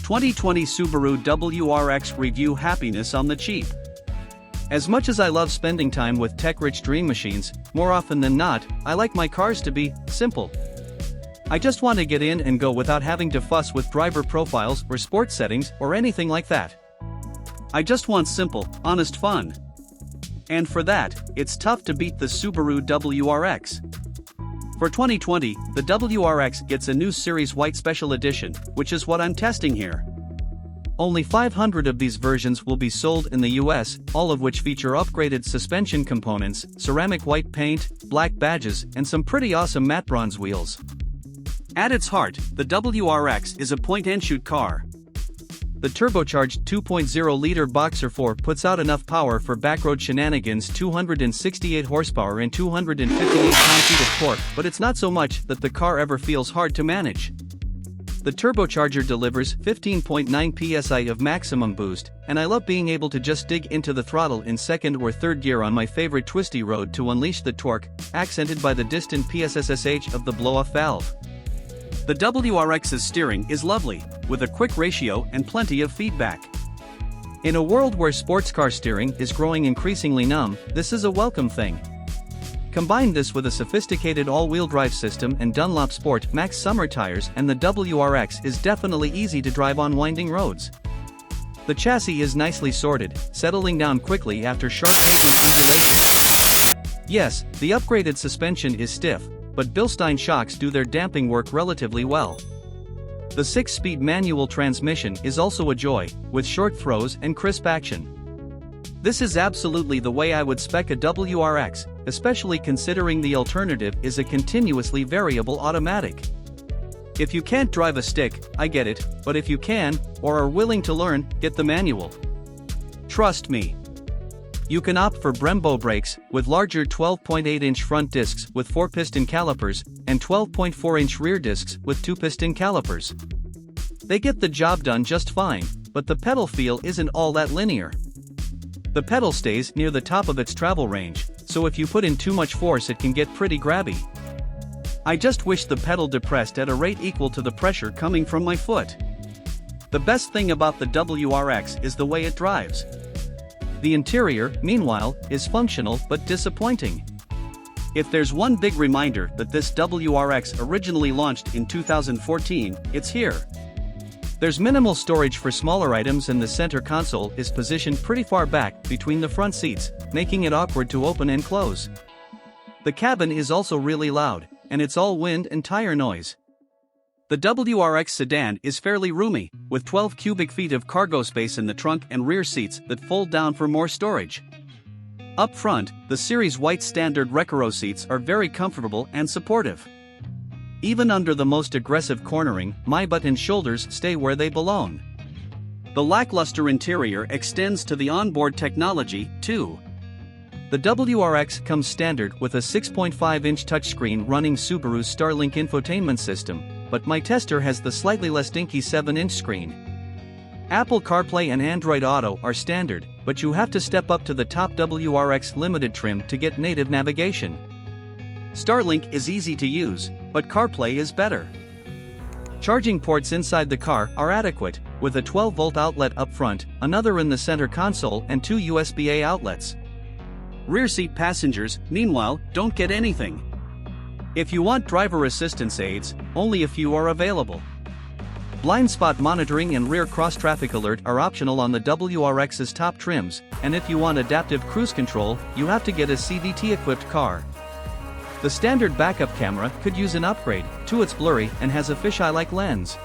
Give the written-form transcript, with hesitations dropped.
2020 Subaru WRX review happiness on the cheap. As much as I love spending time with tech-rich dream machines, more often than not, I like my cars to be simple. I just want to get in and go without having to fuss with driver profiles or sports settings or anything like that. I just want simple, honest fun. And for that, it's tough to beat the Subaru WRX. For 2020, the WRX gets a new Series White Special Edition, which is what I'm testing here. Only 500 of these versions will be sold in the US, all of which feature upgraded suspension components, ceramic white paint, black badges, and some pretty awesome matte bronze wheels. At its heart, the WRX is a point-and-shoot car. The turbocharged 2.0-liter Boxer 4 puts out enough power for backroad shenanigans, 268 horsepower and 258 pound-feet of torque, but it's not so much that the car ever feels hard to manage. The turbocharger delivers 15.9 psi of maximum boost, and I love being able to just dig into the throttle in second or third gear on my favorite twisty road to unleash the torque, accented by the distant PSSSH of the blow-off valve. The WRX's steering is lovely, with a quick ratio and plenty of feedback. In a world where sports car steering is growing increasingly numb, this is a welcome thing. Combine this with a sophisticated all-wheel drive system and Dunlop Sport Max summer tires and the WRX is definitely easy to drive on winding roads. The chassis is nicely sorted, settling down quickly after sharp pavement undulations. Yes, the upgraded suspension is stiff, but Bilstein shocks do their damping work relatively well. The 6-speed manual transmission is also a joy, with short throws and crisp action. This is absolutely the way I would spec a WRX, especially considering the alternative is a continuously variable automatic. If you can't drive a stick, I get it, but if you can, or are willing to learn, get the manual. Trust me. You can opt for Brembo brakes, with larger 12.8-inch front discs with 4-piston calipers, and 12.4-inch rear discs with 2-piston calipers. They get the job done just fine, but the pedal feel isn't all that linear. The pedal stays near the top of its travel range, so if you put in too much force it can get pretty grabby. I just wish the pedal depressed at a rate equal to the pressure coming from my foot. The best thing about the WRX is the way it drives. The interior, meanwhile, is functional but disappointing. If there's one big reminder that this WRX originally launched in 2014, it's here. There's minimal storage for smaller items and the center console is positioned pretty far back between the front seats, making it awkward to open and close. The cabin is also really loud, and it's all wind and tire noise. The WRX sedan is fairly roomy, with 12 cubic feet of cargo space in the trunk and rear seats that fold down for more storage. Up front, the Series White standard Recaro seats are very comfortable and supportive. Even under the most aggressive cornering, my butt and shoulders stay where they belong. The lackluster interior extends to the onboard technology, too. The WRX comes standard with a 6.5-inch touchscreen running Subaru's Starlink infotainment system, but my tester has the slightly less dinky 7-inch screen. Apple CarPlay and Android Auto are standard, but you have to step up to the top WRX Limited trim to get native navigation. Starlink is easy to use, but CarPlay is better. Charging ports inside the car are adequate, with a 12-volt outlet up front, another in the center console and 2 USB-A outlets. Rear seat passengers, meanwhile, don't get anything. If you want driver assistance aids, only a few are available. Blind spot monitoring and rear cross-traffic alert are optional on the WRX's top trims, and if you want adaptive cruise control, you have to get a CVT-equipped car. The standard backup camera could use an upgrade, too. It's blurry and has a fisheye-like lens.